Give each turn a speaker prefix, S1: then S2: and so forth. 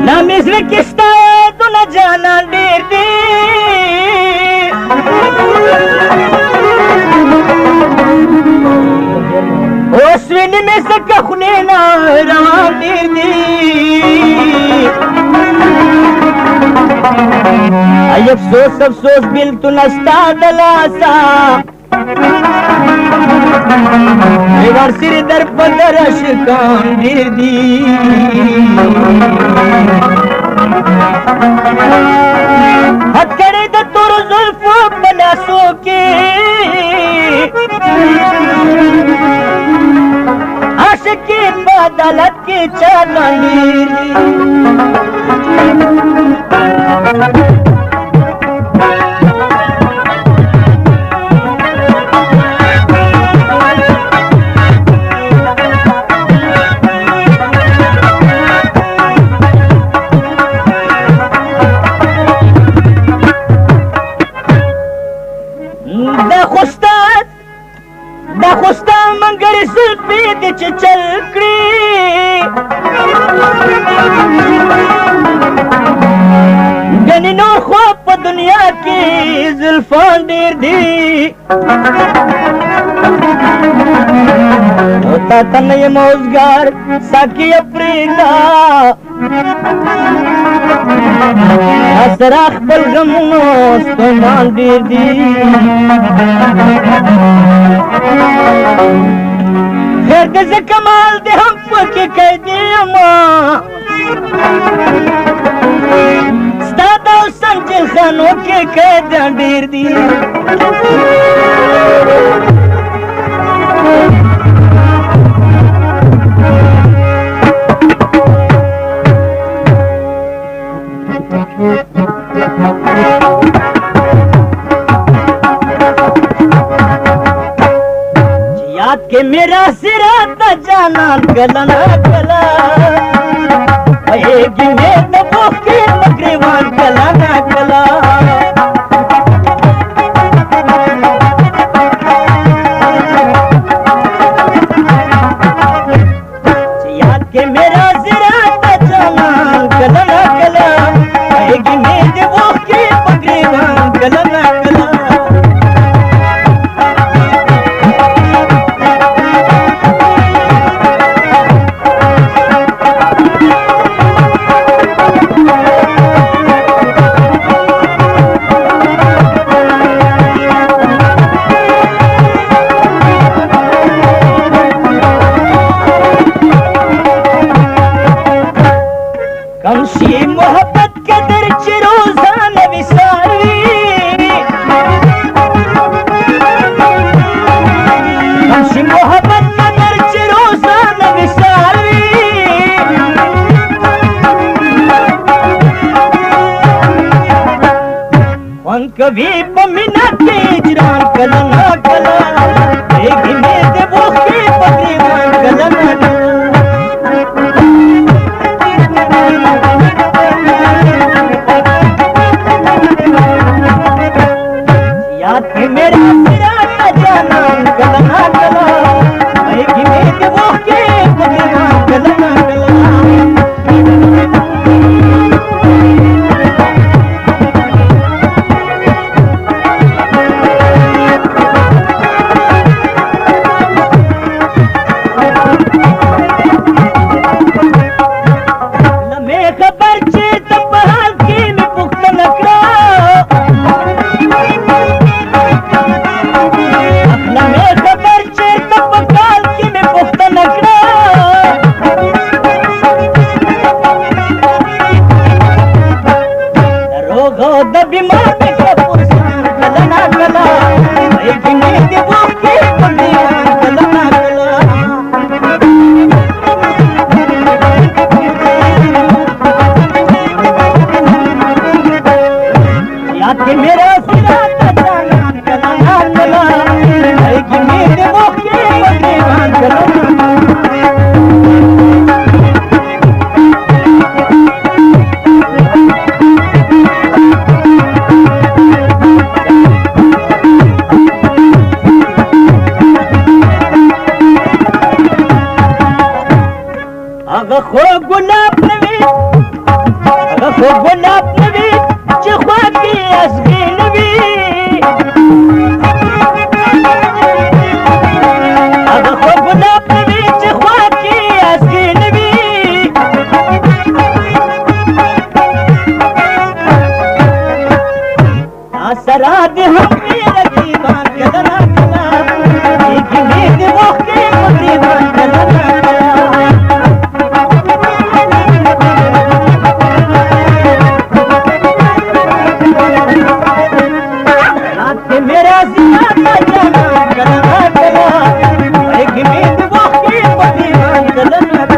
S1: ना मिस्र किस्ता है तो न जाना ढेर दी ओसविन में से कखने ना रवा ढेर दी आई अफसोस अफसोस बिल तू नस्ता दलासा एवार सिर दर पदर अशकान ढेर दी हथकड़े द तुर जुल्फो बनासो के आशिकी बदलत की चांदी दाखुस्ता मंगर जुल्फी दिच चलकड़ी गनी नूर ख्वाब दुनिया की जुल्फान देर दी होता तन ये मौजगार साकी अफ्रीदा असराख बलगमोस तो मान देर दी खैर दे कमाल दे हम पके कह दे मां स्तादा संजल खानों के कह देर दी याद के मेरा सिरा त जाना गला ना गला एक में दबो के बकरीवान गला ना गला याद के मेरा सिरा त जाना गला ना गला एक में दबो के बकरीवान गला ना गला कमशी मोहब्बत के दर चिरोजान विसारी कमशी मोहब्बत के दर चिरोजान विसारी वन कभी पमिना के इजरान कला ना कला एक में देवो के पकड़ीवान कला ना याद के मेरा सिरा त जाना गला ना गला एक में देवो के पकड़ीवान कला ना कला هغه خو ګلاب نه وي هغه خو ګلاب نه وي چې خوا کې اصغي نه وي هغه خو ګلاب نه وي چې خوا کې اصغي نه وي سره دې هم وي رقیبان کله نه کله کېږي مې د اوښکې په ګریوان کله نه Kala